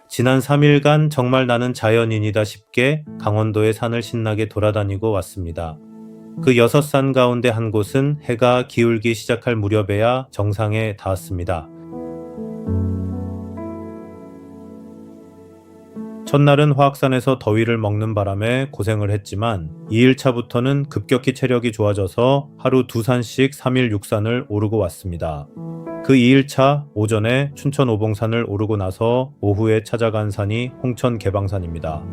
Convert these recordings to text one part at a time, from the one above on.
지난 3일간 정말 나는 자연인이다 싶게 강원도의 산을 신나게 돌아다니고 왔습니다. 그 6산 가운데 한 곳은 해가 기울기 시작할 무렵에야 정상에 닿았습니다. 첫날은 화악산에서 더위를 먹는 바람에 고생을 했지만 2일차부터는 급격히 체력이 좋아져서 하루 2산씩 3일 6산을 오르고 왔습니다. 그 2일차 오전에 춘천 오봉산을 오르고 나서 오후에 찾아간 산이 홍천 개방산입니다.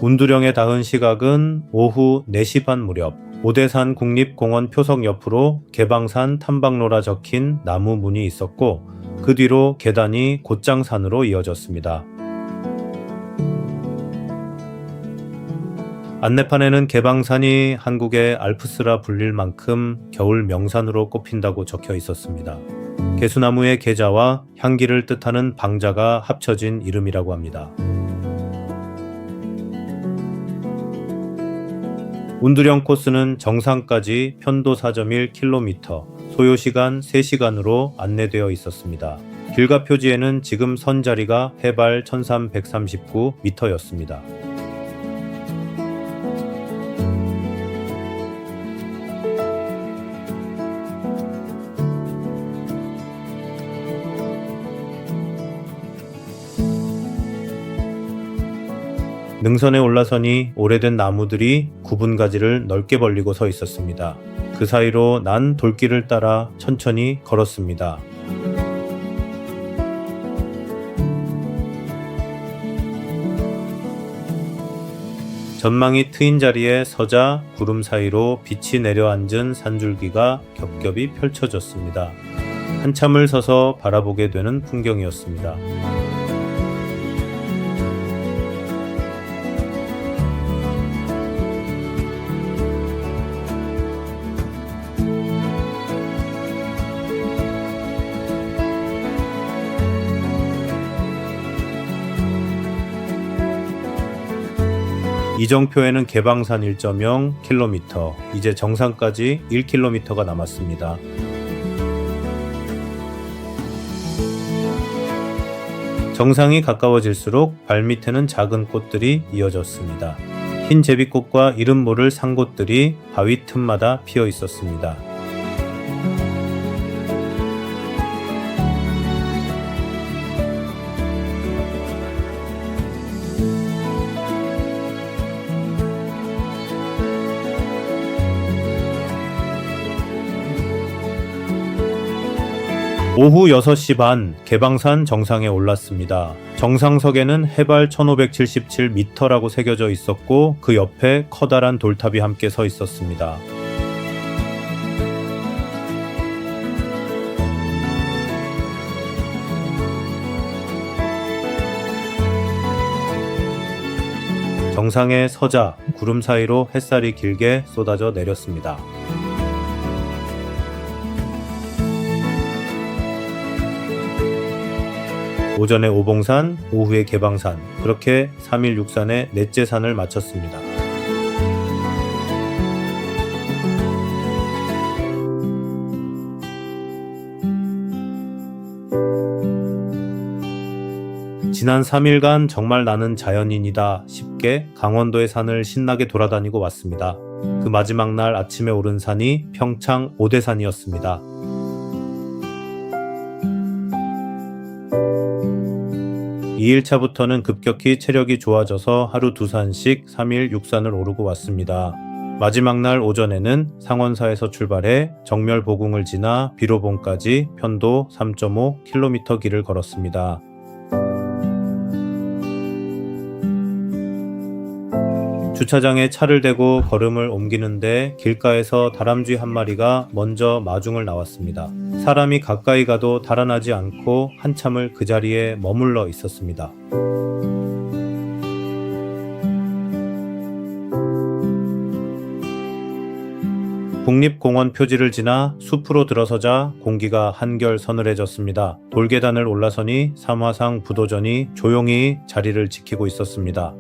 운두령에 닿은 시각은 오후 4시 반 무렵. 오대산 국립공원 표석 옆으로 개방산 탐방로라 적힌 나무 문이 있었고 그 뒤로 계단이 곧장산으로 이어졌습니다. 안내판에는 개방산이 한국의 알프스라 불릴 만큼 겨울 명산으로 꼽힌다고 적혀 있었습니다. 개수나무의 계자와 향기를 뜻하는 방자가 합쳐진 이름이라고 합니다. 운두령 코스는 정상까지 편도 4.1km, 소요시간 3시간으로 안내되어 있었습니다. 길가 표지에는 지금 선 자리가 해발 1339m였습니다. 능선에 올라서니 오래된 나무들이 9분가지를 넓게 벌리고 서 있었습니다. 그 사이로 난 돌길을 따라 천천히 걸었습니다. 전망이 트인 자리에 서자 구름 사이로 빛이 내려앉은 산줄기가 겹겹이 펼쳐졌습니다. 한참을 서서 바라보게 되는 풍경이었습니다. 이정표에는 개방산 1.0km, 이제 정상까지 1km가 남았습니다. 정상이 가까워질수록 발밑에는 작은 꽃들이 이어졌습니다. 흰 제비꽃과 이름 모를 상꽃들이 바위 틈마다 피어 있었습니다. 오후 6시 반 개방산 정상에 올랐습니다. 정상석에는 해발 1577m라고 새겨져 있었고 그 옆에 커다란 돌탑이 함께 서 있었습니다. 정상에 서자 구름 사이로 햇살이 길게 쏟아져 내렸습니다. 오전에 오봉산, 오후에 개방산, 그렇게 3일 6산의 넷째 산을 마쳤습니다. 지난 3일간 정말 나는 자연인이다 싶게 강원도의 산을 신나게 돌아다니고 왔습니다. 그 마지막 날 아침에 오른 산이 평창 오대산이었습니다. 2일차부터는 급격히 체력이 좋아져서 하루 2산씩 3일 6산을 오르고 왔습니다. 마지막 날 오전에는 상원사에서 출발해 정멸보궁을 지나 비로봉까지 편도 3.5km 길을 걸었습니다. 주차장에 차를 대고 걸음을 옮기는데 길가에서 다람쥐 한 마리가 먼저 마중을 나왔습니다. 사람이 가까이 가도 달아나지 않고 한참을 그 자리에 머물러 있었습니다. 국립공원 표지를 지나 숲으로 들어서자 공기가 한결 서늘해졌습니다. 돌계단을 올라서니 삼화상 부도전이 조용히 자리를 지키고 있었습니다.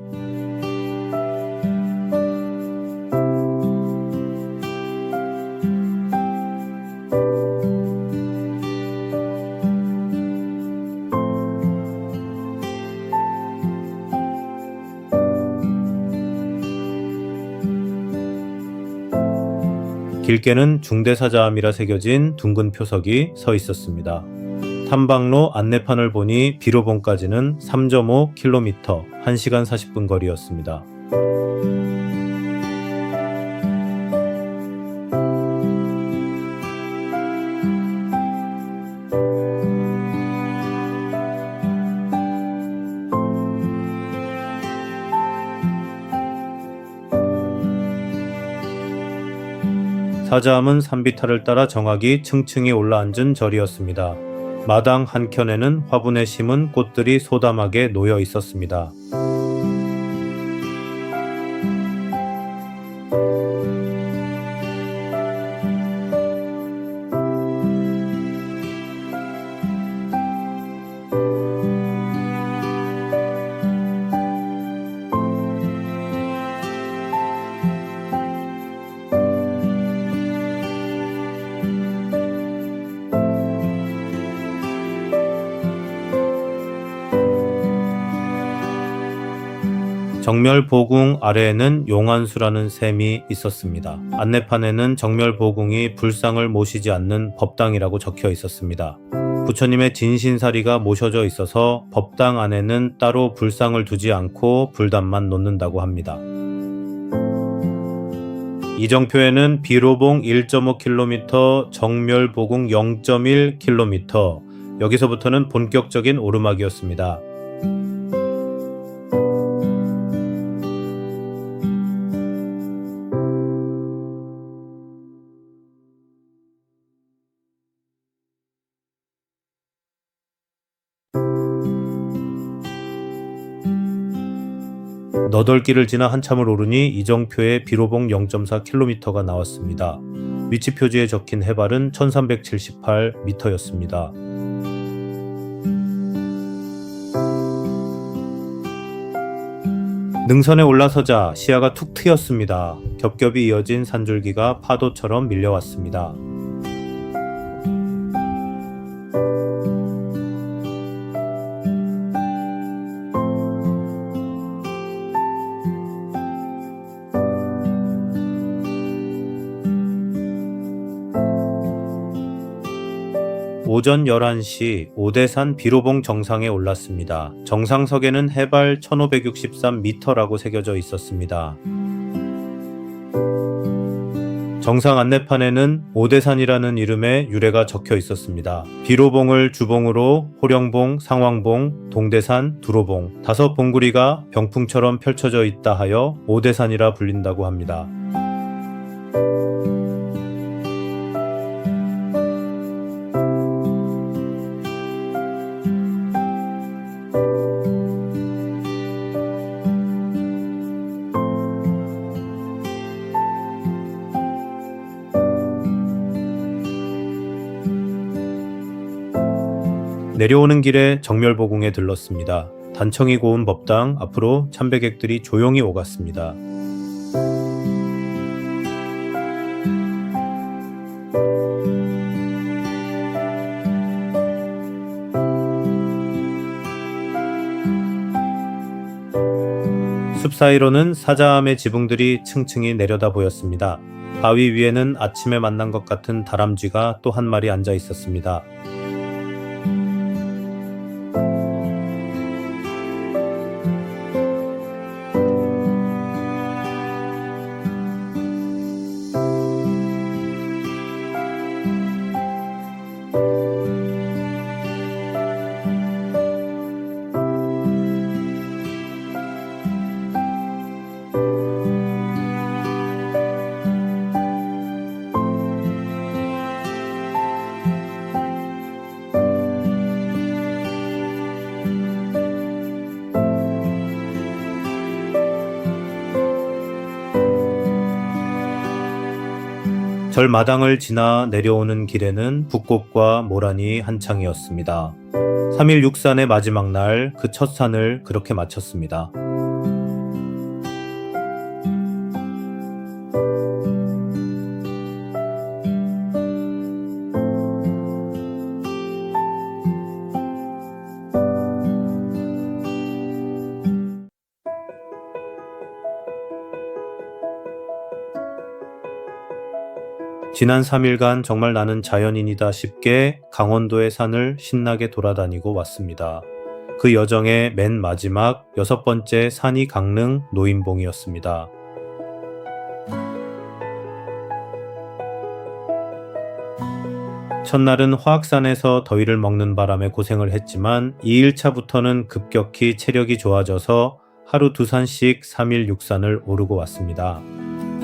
길게는 중대사자함이라 새겨진 둥근 표석이 서 있었습니다. 탐방로 안내판을 보니 비로봉까지는 3.5km, 1시간 40분 거리였습니다. 사자함은 산비탈을 따라 정확히 층층이 올라앉은 절이었습니다. 마당 한켠에는 화분에 심은 꽃들이 소담하게 놓여 있었습니다. 정멸보궁 아래에는 용안수라는 샘이 있었습니다. 안내판에는 정멸보궁이 불상을 모시지 않는 법당이라고 적혀 있었습니다. 부처님의 진신사리가 모셔져 있어서 법당 안에는 따로 불상을 두지 않고 불단만 놓는다고 합니다. 이정표에는 비로봉 1.5km, 정멸보궁 0.1km, 여기서부터는 본격적인 오르막이었습니다. 너덜길을 지나 한참을 오르니 이정표에 비로봉 0.4km가 나왔습니다. 위치 표지에 적힌 해발은 1378m였습니다. 능선에 올라서자 시야가 툭 트였습니다. 겹겹이 이어진 산줄기가 파도처럼 밀려왔습니다. 오전 11시 오대산 비로봉 정상에 올랐습니다. 정상석에는 해발 1563m라고 새겨져 있었습니다. 정상 안내판에는 오대산이라는 이름의 유래가 적혀 있었습니다. 비로봉을 주봉으로 호령봉, 상왕봉, 동대산, 두로봉 5봉구리가 병풍처럼 펼쳐져 있다 하여 오대산이라 불린다고 합니다. 내려오는 길에 정멸보궁에 들렀습니다. 단청이 고운 법당 앞으로 참배객들이 조용히 오갔습니다. 숲 사이로는 사자함의 지붕들이 층층이 내려다 보였습니다. 바위 위에는 아침에 만난 것 같은 다람쥐가 또 한 마리 앉아 있었습니다. 절 마당을 지나 내려오는 길에는 붓꽃과 모란이 한창이었습니다. 3일 육산의 마지막 날 그 첫 산을 그렇게 마쳤습니다. 지난 3일간 정말 나는 자연인이다 싶게 강원도의 산을 신나게 돌아다니고 왔습니다. 그 여정의 맨 마지막 6번째 산이 강릉 노인봉이었습니다. 첫날은 화악산에서 더위를 먹는 바람에 고생을 했지만 2일차부터는 급격히 체력이 좋아져서 하루 2산씩 3일 6산을 오르고 왔습니다.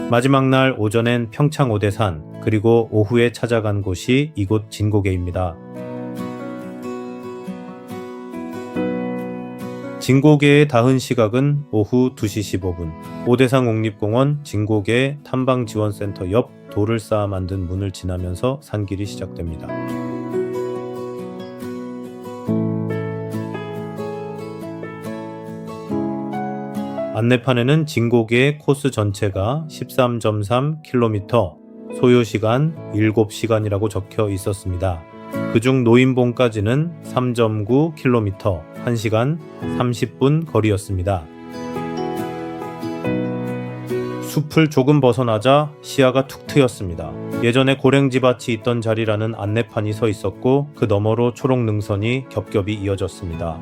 마지막 날 오전엔 평창 오대산, 그리고 오후에 찾아간 곳이 이곳 진고개입니다. 진고개에 닿은 시각은 오후 2시 15분. 오대산 국립공원 진고개 탐방지원센터 옆 돌을 쌓아 만든 문을 지나면서 산길이 시작됩니다. 안내판에는 진고개의 코스 전체가 13.3km, 소요시간 7시간이라고 적혀 있었습니다. 그중 노인봉까지는 3.9km, 1시간 30분 거리였습니다. 숲을 조금 벗어나자 시야가 툭 트였습니다. 예전에 고랭지밭이 있던 자리라는 안내판이 서 있었고 그 너머로 초록 능선이 겹겹이 이어졌습니다.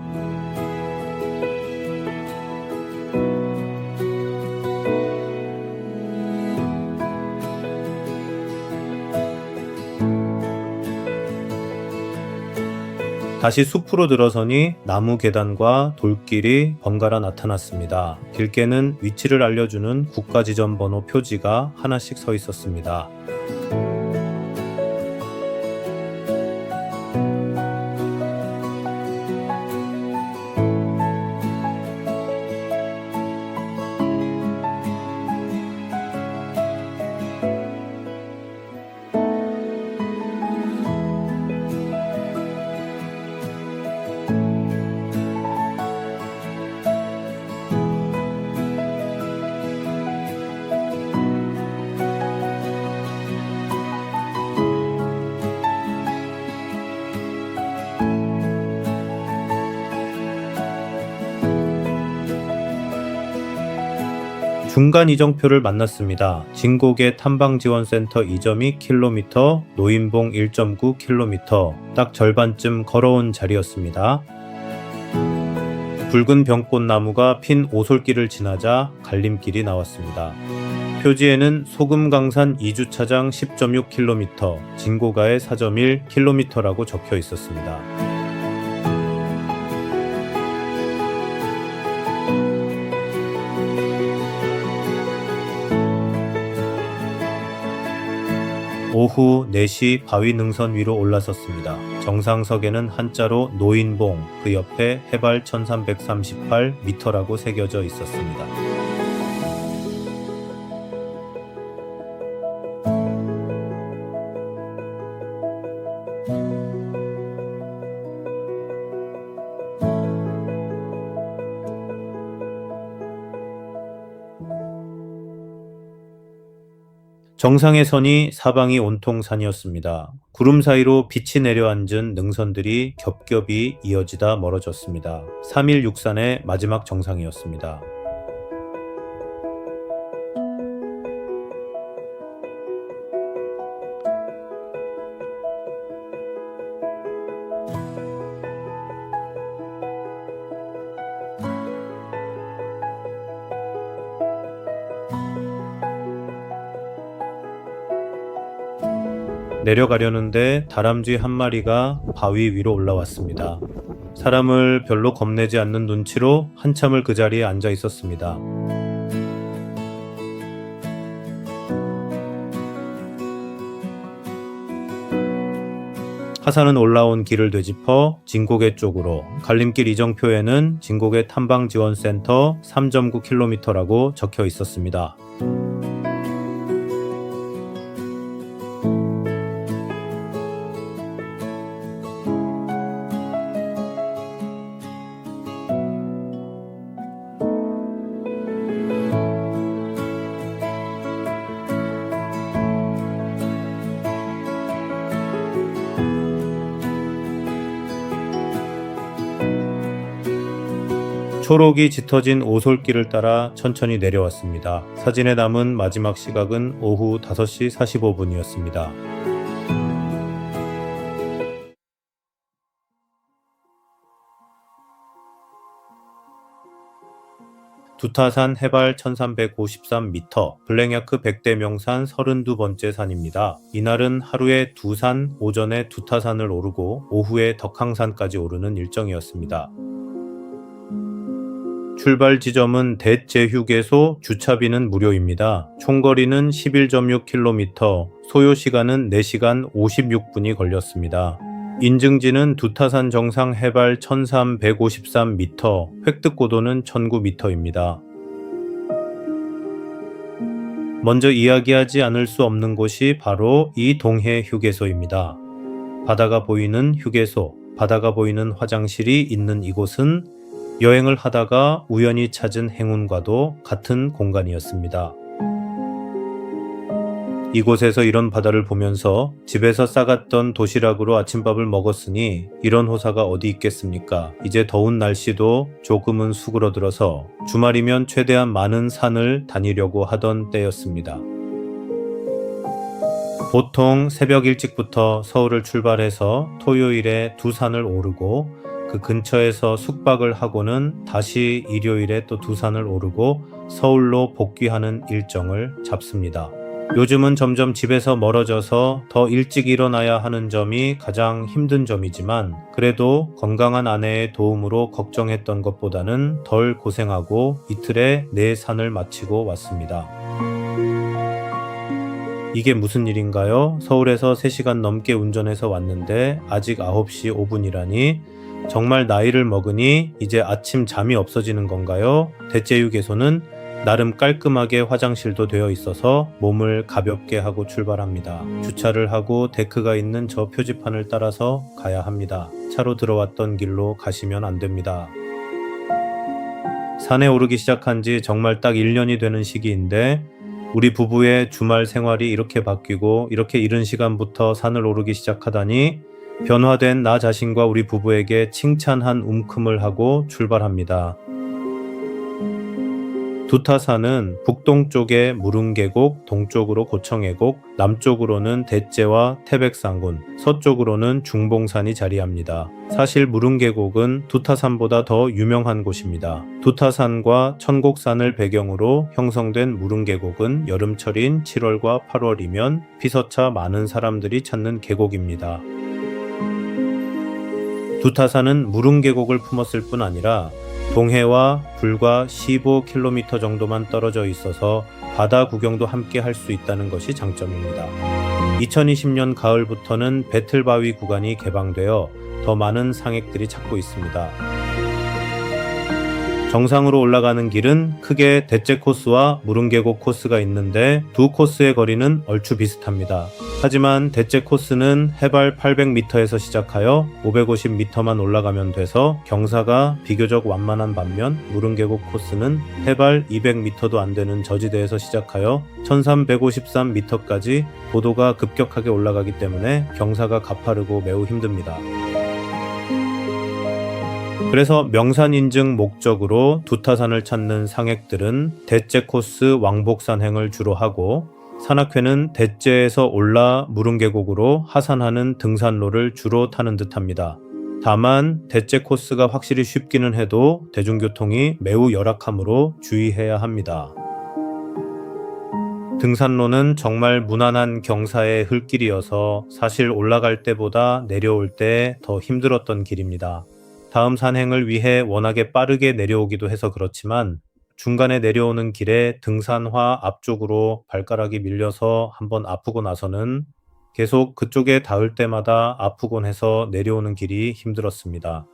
다시 숲으로 들어서니 나무 계단과 돌길이 번갈아 나타났습니다. 길게는 위치를 알려주는 국가지점번호 표지가 하나씩 서 있었습니다. 중간 이정표를 만났습니다. 진고개 탐방지원센터 이점이 킬로미터, 노인봉 1.9km, 딱 절반쯤 걸어온 자리였습니다. 붉은 병꽃나무가 핀 오솔길을 지나자 갈림길이 나왔습니다. 표지에는 소금강산 2주차장 10.6km, 진고가의 4.1km라고 적혀 있었습니다. 오후 4시 바위 능선 위로 올라섰습니다. 정상석에는 한자로 노인봉, 그 옆에 해발 1338m라고 새겨져 있었습니다. 정상의 선이 사방이 온통 산이었습니다. 구름 사이로 빛이 내려앉은 능선들이 겹겹이 이어지다 멀어졌습니다. 3일 6산의 마지막 정상이었습니다. 내려가려는데 다람쥐 한 마리가 바위 위로 올라왔습니다. 사람을 별로 겁내지 않는 눈치로 한참을 그 자리에 앉아 있었습니다. 하산은 올라온 길을 되짚어 진고개 쪽으로, 갈림길 이정표에는 진고개 탐방지원센터 3.9km라고 적혀 있었습니다. 초록이 짙어진 오솔길을 따라 천천히 내려왔습니다. 사진에 남은 마지막 시각은 오후 5시 45분이었습니다. 두타산 해발 1353m, 블랙야크 100대 명산 32번째 산입니다. 이날은 하루에 두 산, 오전에 두타산을 오르고 오후에 덕항산까지 오르는 일정이었습니다. 출발 지점은 대째 휴게소, 주차비는 무료입니다. 총거리는 11.6km, 소요 시간은 4시간 56분이 걸렸습니다. 인증지는 두타산 정상 해발 1353m, 획득고도는 1009m입니다. 먼저 이야기하지 않을 수 없는 곳이 바로 이 동해 휴게소입니다. 바다가 보이는 휴게소, 바다가 보이는 화장실이 있는 이곳은 여행을 하다가 우연히 찾은 행운과도 같은 공간이었습니다. 이곳에서 이런 바다를 보면서 집에서 싸갔던 도시락으로 아침밥을 먹었으니 이런 호사가 어디 있겠습니까? 이제 더운 날씨도 조금은 수그러들어서 주말이면 최대한 많은 산을 다니려고 하던 때였습니다. 보통 새벽 일찍부터 서울을 출발해서 토요일에 두 산을 오르고 그 근처에서 숙박을 하고는 다시 일요일에 또 두 산을 오르고 서울로 복귀하는 일정을 잡습니다. 요즘은 점점 집에서 멀어져서 더 일찍 일어나야 하는 점이 가장 힘든 점이지만 그래도 건강한 아내의 도움으로 걱정했던 것보다는 덜 고생하고 이틀에 4산을 마치고 왔습니다. 이게 무슨 일인가요? 서울에서 3시간 넘게 운전해서 왔는데 아직 9시 5분이라니 정말 나이를 먹으니 이제 아침 잠이 없어지는 건가요? 대째 휴게소는 나름 깔끔하게 화장실도 되어 있어서 몸을 가볍게 하고 출발합니다. 주차를 하고 데크가 있는 저 표지판을 따라서 가야 합니다. 차로 들어왔던 길로 가시면 안 됩니다. 산에 오르기 시작한 지 정말 딱 1년이 되는 시기인데 우리 부부의 주말 생활이 이렇게 바뀌고 이렇게 이른 시간부터 산을 오르기 시작하다니 변화된 나 자신과 우리 부부에게 칭찬한 움큼을 하고 출발합니다. 두타산은 북동쪽에 무릉계곡, 동쪽으로 고청계곡, 남쪽으로는 대째와 태백산군, 서쪽으로는 중봉산이 자리합니다. 사실 무릉계곡은 두타산보다 더 유명한 곳입니다. 두타산과 천곡산을 배경으로 형성된 무릉계곡은 여름철인 7월과 8월이면 피서차 많은 사람들이 찾는 계곡입니다. 두타산은 무릉계곡을 품었을 뿐 아니라 동해와 불과 15km 정도만 떨어져 있어서 바다 구경도 함께 할 수 있다는 것이 장점입니다. 2020년 가을부터는 배틀바위 구간이 개방되어 더 많은 상액들이 찾고 있습니다. 정상으로 올라가는 길은 크게 대째 코스와 무릉계곡 코스가 있는데 두 코스의 거리는 얼추 비슷합니다. 하지만 대째 코스는 해발 800m에서 시작하여 550m만 올라가면 돼서 경사가 비교적 완만한 반면 무릉계곡 코스는 해발 200m도 안 되는 저지대에서 시작하여 1353m까지 고도가 급격하게 올라가기 때문에 경사가 가파르고 매우 힘듭니다. 그래서 명산 인증 목적으로 두타산을 찾는 상액들은 대째 코스 왕복산행을 주로 하고 산악회는 대째에서 올라 무릉계곡으로 하산하는 등산로를 주로 타는 듯합니다. 다만 대째 코스가 확실히 쉽기는 해도 대중교통이 매우 열악하므로 주의해야 합니다. 등산로는 정말 무난한 경사의 흙길이어서 사실 올라갈 때보다 내려올 때 더 힘들었던 길입니다. 다음 산행을 위해 워낙에 빠르게 내려오기도 해서 그렇지만 중간에 내려오는 길에 등산화 앞쪽으로 발가락이 밀려서 한번 아프고 나서는 계속 그쪽에 닿을 때마다 아프곤 해서 내려오는 길이 힘들었습니다.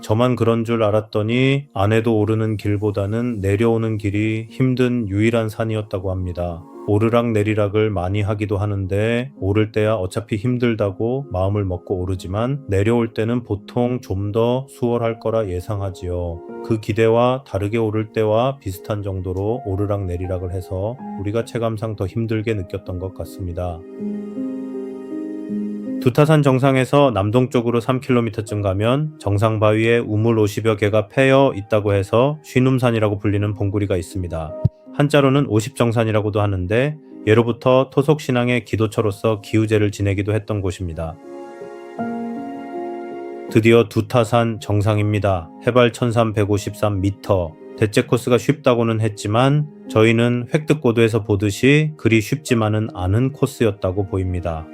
저만 그런 줄 알았더니 아내도 오르는 길보다는 내려오는 길이 힘든 유일한 산이었다고 합니다. 오르락 내리락을 많이 하기도 하는데 오를 때야 어차피 힘들다고 마음을 먹고 오르지만 내려올 때는 보통 좀 더 수월할 거라 예상하지요. 그 기대와 다르게 오를 때와 비슷한 정도로 오르락 내리락을 해서 우리가 체감상 더 힘들게 느꼈던 것 같습니다. 두타산 정상에서 남동쪽으로 3km쯤 가면 정상 바위에 우물 50여 개가 패여 있다고 해서 쉬눔산이라고 불리는 봉구리가 있습니다. 한자로는 50정산이라고도 하는데 예로부터 토속신앙의 기도처로서 기우제를 지내기도 했던 곳입니다. 드디어 두타산 정상입니다. 해발 1353m. 대체 코스가 쉽다고는 했지만 저희는 획득고도에서 보듯이 그리 쉽지만은 않은 코스였다고 보입니다.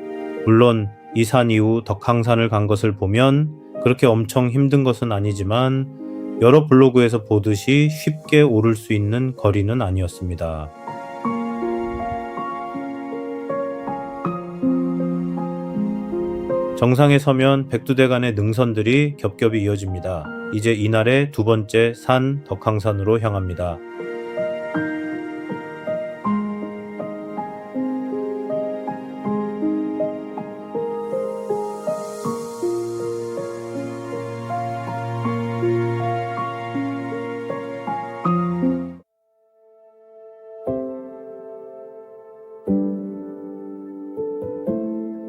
물론 이 산 이후 덕항산을 간 것을 보면 그렇게 엄청 힘든 것은 아니지만 여러 블로그에서 보듯이 쉽게 오를 수 있는 거리는 아니었습니다. 정상에 서면 백두대간의 능선들이 겹겹이 이어집니다. 이제 이날의 두 번째 산 덕항산으로 향합니다.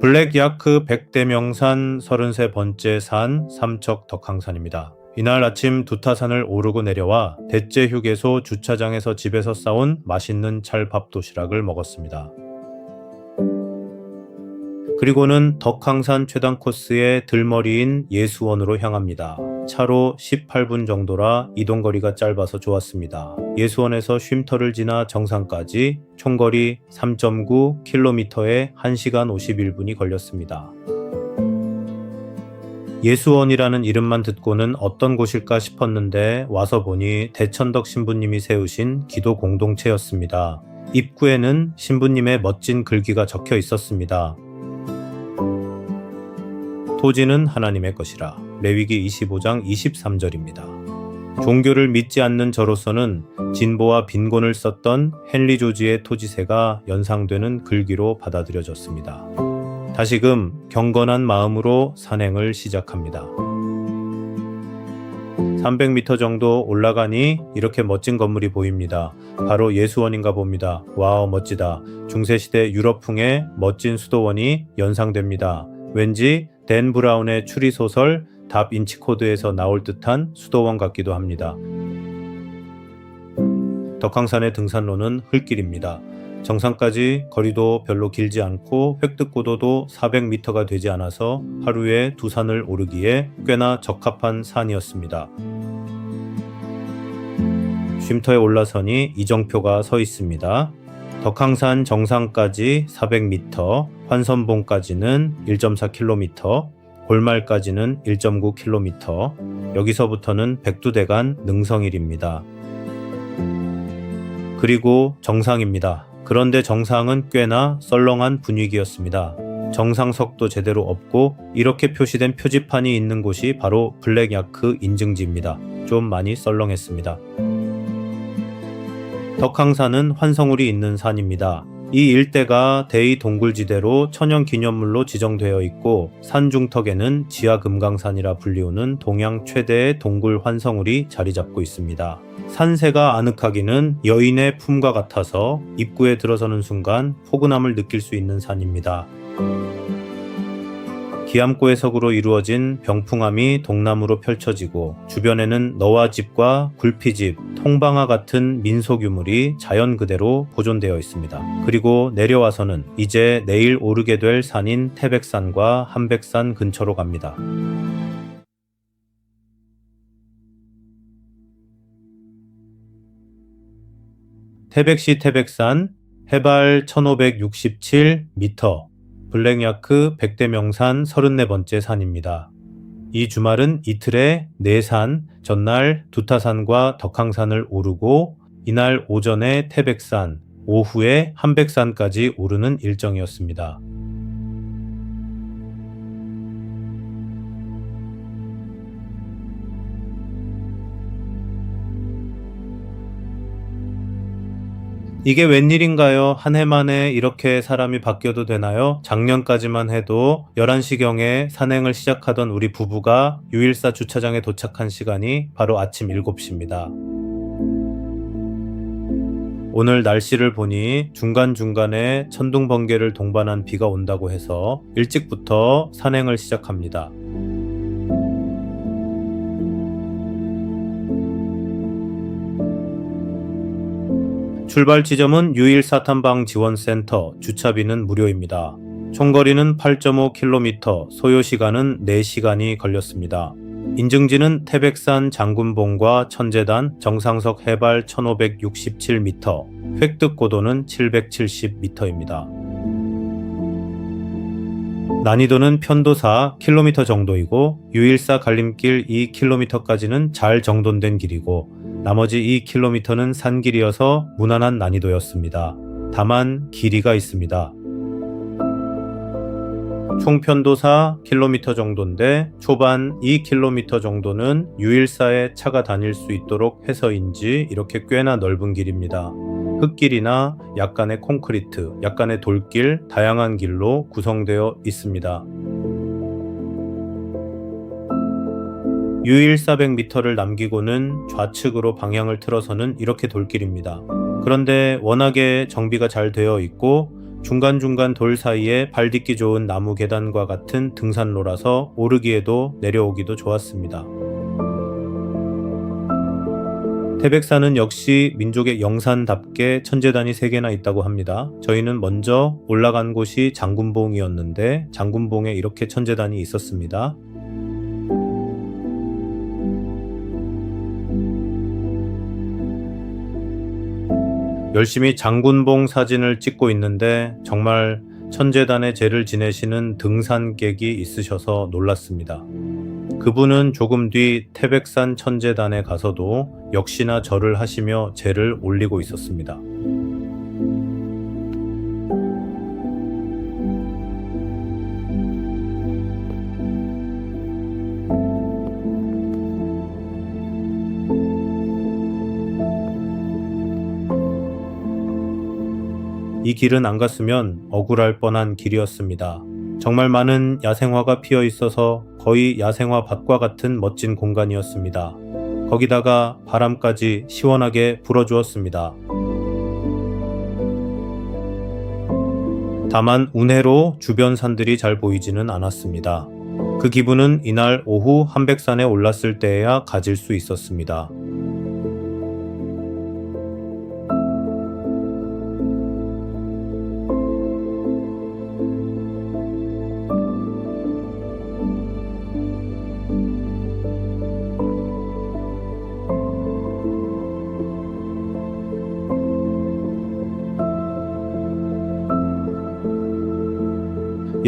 블랙야크 100대 명산 33번째 산 삼척 덕항산입니다. 이날 아침 두타산을 오르고 내려와 대째 휴게소 주차장에서 집에서 싸온 맛있는 찰밥 도시락을 먹었습니다. 그리고는 덕항산 최단 코스의 들머리인 예수원으로 향합니다. 차로 18분 정도라 이동거리가 짧아서 좋았습니다. 예수원에서 쉼터를 지나 정상까지 총거리 3.9km에 1시간 51분이 걸렸습니다. 예수원이라는 이름만 듣고는 어떤 곳일까 싶었는데 와서 보니 대천덕 신부님이 세우신 기도 공동체였습니다. 입구에는 신부님의 멋진 글귀가 적혀 있었습니다. 토지는 하나님의 것이라. 레위기 25장 23절입니다. 종교를 믿지 않는 저로서는 진보와 빈곤을 썼던 헨리 조지의 토지세가 연상되는 글귀로 받아들여졌습니다. 다시금 경건한 마음으로 산행을 시작합니다. 300m 정도 올라가니 이렇게 멋진 건물이 보입니다. 바로 예수원인가 봅니다. 와우, 멋지다. 중세시대 유럽풍의 멋진 수도원이 연상됩니다. 왠지 댄 브라운의 추리소설 다빈치 코드에서 나올 듯한 수도원 같기도 합니다. 덕항산의 등산로는 흙길입니다. 정상까지 거리도 별로 길지 않고 획득고도도 400m가 되지 않아서 하루에 두 산을 오르기에 꽤나 적합한 산이었습니다. 쉼터에 올라서니 이정표가 서 있습니다. 덕항산 정상까지 400m, 환선봉까지는 1.4km, 골말까지는 1.9km, 여기서부터는 백두대간 능성일입니다. 그리고 정상입니다. 그런데 정상은 꽤나 썰렁한 분위기였습니다. 정상석도 제대로 없고 이렇게 표시된 표지판이 있는 곳이 바로 블랙야크 인증지입니다. 좀 많이 썰렁했습니다. 덕항산은 환성울이 있는 산입니다. 이 일대가 대의 동굴지대로 천연기념물로 지정되어 있고 산 중턱에는 지하금강산이라 불리우는 동양 최대의 동굴 환성울이 자리 잡고 있습니다. 산세가 아늑하기는 여인의 품과 같아서 입구에 들어서는 순간 포근함을 느낄 수 있는 산입니다. 기암고의 석으로 이루어진 병풍암이 동남으로 펼쳐지고 주변에는 너와집과 굴피집, 통방아 같은 민속유물이 자연 그대로 보존되어 있습니다. 그리고 내려와서는 이제 내일 오르게 될 산인 태백산과 한백산 근처로 갑니다. 태백시 태백산 해발 1567m, 블랙야크 100대 명산 34번째 산입니다. 이 주말은 이틀에 4산, 전날 두타산과 덕항산을 오르고 이날 오전에 태백산, 오후에 한백산까지 오르는 일정이었습니다. 이게 웬일인가요? 한 해 만에 이렇게 사람이 바뀌어도 되나요? 작년까지만 해도 11시경에 산행을 시작하던 우리 부부가 유일사 주차장에 도착한 시간이 바로 아침 7시입니다. 오늘 날씨를 보니 중간중간에 천둥 번개를 동반한 비가 온다고 해서 일찍부터 산행을 시작합니다. 출발 지점은 유일사탄방 지원센터, 주차비는 무료입니다. 총거리는 8.5km, 소요시간은 4시간이 걸렸습니다. 인증지는 태백산 장군봉과 천제단, 정상석 해발 1567m, 획득고도는 770m입니다. 난이도는 편도 4km 정도이고 유일사 갈림길 2km까지는 잘 정돈된 길이고 나머지 2km는 산길이어서 무난한 난이도였습니다. 다만 길이가 있습니다. 총 편도 4km 정도인데 초반 2km 정도는 유일사에 차가 다닐 수 있도록 해서인지 이렇게 꽤나 넓은 길입니다. 흙길이나 약간의 콘크리트, 약간의 돌길, 다양한 길로 구성되어 있습니다. 유일 400m를 남기고는 좌측으로 방향을 틀어서는 이렇게 돌길입니다. 그런데 워낙에 정비가 잘 되어 있고 중간중간 돌 사이에 발 딛기 좋은 나무 계단과 같은 등산로라서 오르기에도 내려오기도 좋았습니다. 태백산은 역시 민족의 영산답게 천제단이 3개나 있다고 합니다. 저희는 먼저 올라간 곳이 장군봉이었는데 장군봉에 이렇게 천제단이 있었습니다. 열심히 장군봉 사진을 찍고 있는데 정말 천제단에 제를 지내시는 등산객이 있으셔서 놀랐습니다. 그분은 조금 뒤 태백산 천제단에 가서도 역시나 절을 하시며 제를 올리고 있었습니다. 이 길은 안 갔으면 억울할 뻔한 길이었습니다. 정말 많은 야생화가 피어 있어서 거의 야생화 밭과 같은 멋진 공간이었습니다. 거기다가 바람까지 시원하게 불어주었습니다. 다만 운해로 주변 산들이 잘 보이지는 않았습니다. 그 기분은 이날 오후 한백산에 올랐을 때에야 가질 수 있었습니다.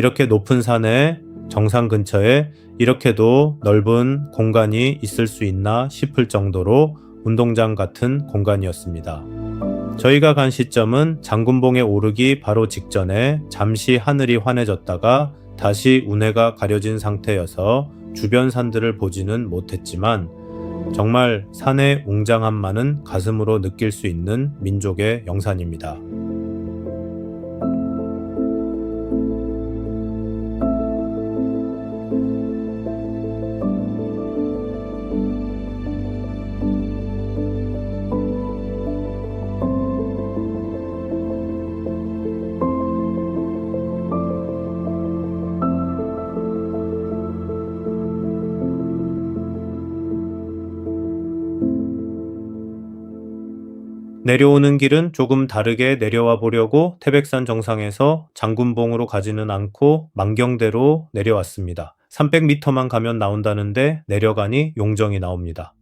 이렇게 높은 산에 정상 근처에 이렇게도 넓은 공간이 있을 수 있나 싶을 정도로 운동장 같은 공간이었습니다. 저희가 간 시점은 장군봉에 오르기 바로 직전에 잠시 하늘이 환해졌다가 다시 운해가 가려진 상태여서 주변 산들을 보지는 못했지만 정말 산의 웅장함만은 가슴으로 느낄 수 있는 민족의 영산입니다. 내려오는 길은 조금 다르게 내려와 보려고 태백산 정상에서 장군봉으로 가지는 않고 만경대로 내려왔습니다. 300m만 가면 나온다는데 내려가니 용정이 나옵니다.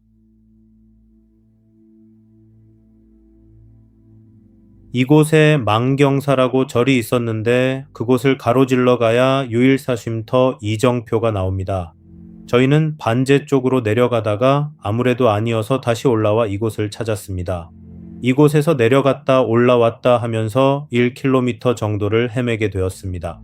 이곳에 망경사라고 절이 있었는데 그곳을 가로질러 가야 유일사 쉼터 이정표가 나옵니다. 저희는 반제 쪽으로 내려가다가 아무래도 아니어서 다시 올라와 이곳을 찾았습니다. 이곳에서 내려갔다 올라왔다 하면서 1km 정도를 헤매게 되었습니다.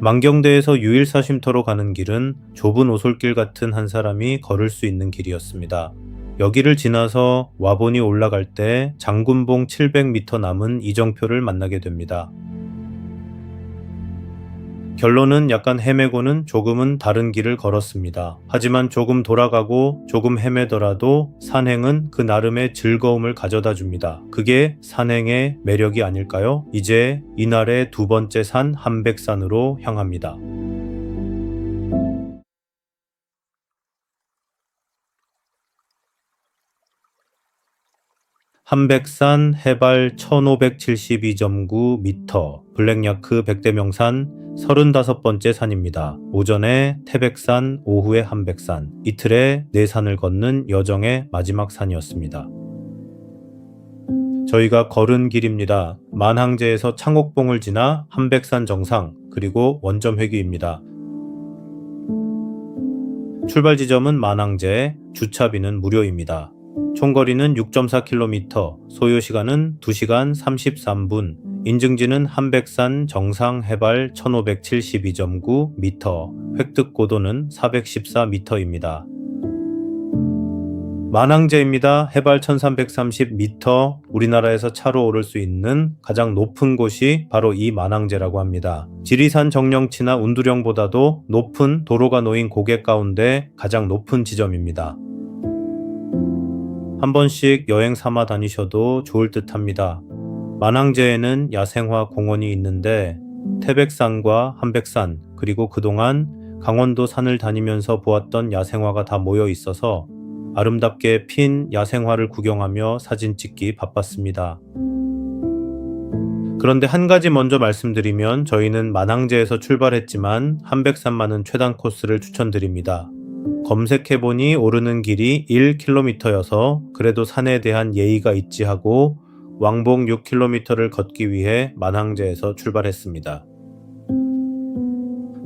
만경대에서 유일사 쉼터로 가는 길은 좁은 오솔길 같은 한 사람이 걸을 수 있는 길이었습니다. 여기를 지나서 와본이 올라갈 때 장군봉 700m 남은 이정표를 만나게 됩니다. 결론은 약간 헤매고는 조금은 다른 길을 걸었습니다. 하지만 조금 돌아가고 조금 헤매더라도 산행은 그 나름의 즐거움을 가져다 줍니다. 그게 산행의 매력이 아닐까요? 이제 이날의 두 번째 산 함백산으로 향합니다. 함백산 해발 1572.9m, 블랙야크 백대명산 35번째 산입니다. 오전에 태백산, 오후에 함백산, 이틀에 네 산을 걷는 여정의 마지막 산이었습니다. 저희가 걸은 길입니다. 만항제에서 창옥봉을 지나 함백산 정상, 그리고 원점회귀입니다. 출발 지점은 만항제, 주차비는 무료입니다. 총거리는 6.4km, 소요시간은 2시간 33분, 인증지는 함백산 정상 해발 1572.9m, 획득고도는 414m입니다. 만항제입니다. 해발 1330m, 우리나라에서 차로 오를 수 있는 가장 높은 곳이 바로 이 만항제라고 합니다. 지리산 정령치나 운두령보다도 높은 도로가 놓인 고개 가운데 가장 높은 지점입니다. 한 번씩 여행 삼아 다니셔도 좋을 듯 합니다. 만항제에는 야생화 공원이 있는데 태백산과 함백산, 그리고 그동안 강원도 산을 다니면서 보았던 야생화가 다 모여 있어서 아름답게 핀 야생화를 구경하며 사진 찍기 바빴습니다. 그런데 한 가지 먼저 말씀드리면 저희는 만항제에서 출발했지만 함백산만은 최단 코스를 추천드립니다. 검색해보니 오르는 길이 1km여서 그래도 산에 대한 예의가 있지 하고 왕복 6km를 걷기 위해 만항제에서 출발했습니다.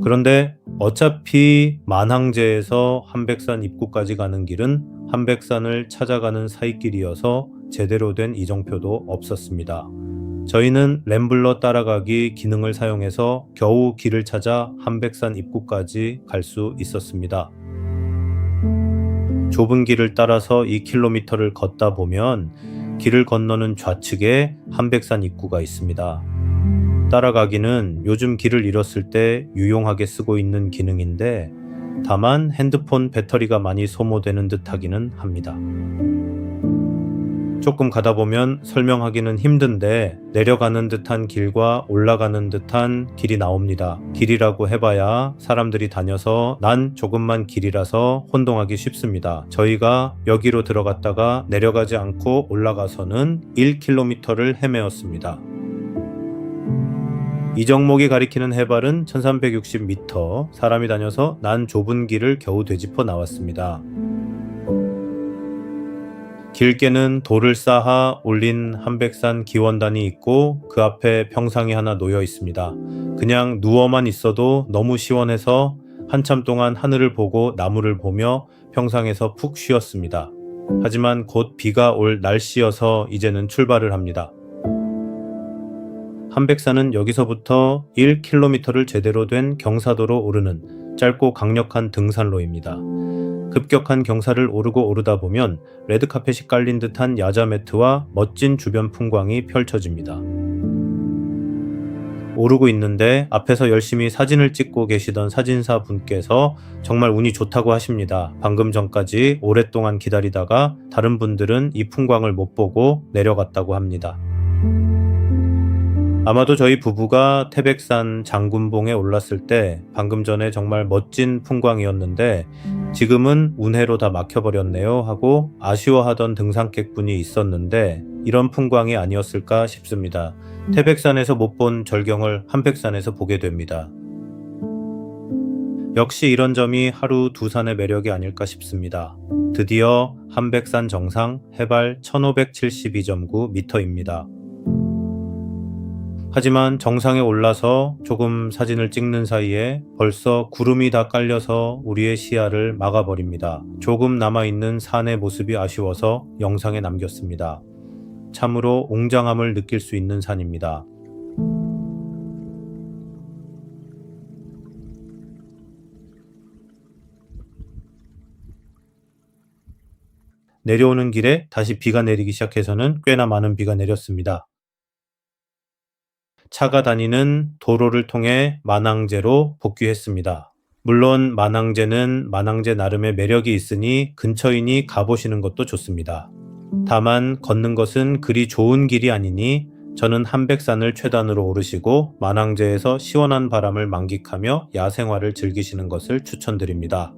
그런데 어차피 만항제에서 함백산 입구까지 가는 길은 함백산을 찾아가는 사이길이어서 제대로 된 이정표도 없었습니다. 저희는 램블러 따라가기 기능을 사용해서 겨우 길을 찾아 함백산 입구까지 갈 수 있었습니다. 좁은 길을 따라서 2km를 걷다 보면 길을 건너는 좌측에 함백산 입구가 있습니다. 따라가기는 요즘 길을 잃었을 때 유용하게 쓰고 있는 기능인데 다만 핸드폰 배터리가 많이 소모되는 듯 하기는 합니다. 조금 가다 보면 설명하기는 힘든데 내려가는 듯한 길과 올라가는 듯한 길이 나옵니다. 길이라고 해봐야 사람들이 다녀서 난 조금만 길이라서 혼동하기 쉽습니다. 저희가 여기로 들어갔다가 내려가지 않고 올라가서는 1km를 헤매었습니다. 이 정목이 가리키는 해발은 1360m, 사람이 다녀서 난 좁은 길을 겨우 되짚어 나왔습니다. 길게는 돌을 쌓아 올린 함백산 기원단이 있고 그 앞에 평상이 하나 놓여 있습니다. 그냥 누워만 있어도 너무 시원해서 한참 동안 하늘을 보고 나무를 보며 평상에서 푹 쉬었습니다. 하지만 곧 비가 올 날씨여서 이제는 출발을 합니다. 함백산은 여기서부터 1km를 제대로 된 경사도로 오르는 짧고 강력한 등산로입니다. 급격한 경사를 오르다 보면 레드카펫이 깔린 듯한 야자 매트와 멋진 주변 풍광이 펼쳐집니다. 오르고 있는데 앞에서 열심히 사진을 찍고 계시던 사진사 분께서 정말 운이 좋다고 하십니다. 방금 전까지 오랫동안 기다리다가 다른 분들은 이 풍광을 못 보고 내려갔다고 합니다. 아마도 저희 부부가 태백산 장군봉에 올랐을 때 방금 전에 정말 멋진 풍광이었는데 지금은 운해로 다 막혀버렸네요 하고 아쉬워하던 등산객분이 있었는데 이런 풍광이 아니었을까 싶습니다. 태백산에서 못 본 절경을 함백산에서 보게 됩니다. 역시 이런 점이 하루 두 산의 매력이 아닐까 싶습니다. 드디어 함백산 정상 해발 1572.9m입니다. 하지만 정상에 올라서 조금 사진을 찍는 사이에 벌써 구름이 다 깔려서 우리의 시야를 막아버립니다. 조금 남아있는 산의 모습이 아쉬워서 영상에 남겼습니다. 참으로 웅장함을 느낄 수 있는 산입니다. 내려오는 길에 다시 비가 내리기 시작해서는 꽤나 많은 비가 내렸습니다. 차가 다니는 도로를 통해 만항제로 복귀했습니다. 물론 만항제는 만항제 나름의 매력이 있으니 근처이니 가보시는 것도 좋습니다. 다만 걷는 것은 그리 좋은 길이 아니니 저는 한백산을 최단으로 오르시고 만항제에서 시원한 바람을 만끽하며 야생화를 즐기시는 것을 추천드립니다.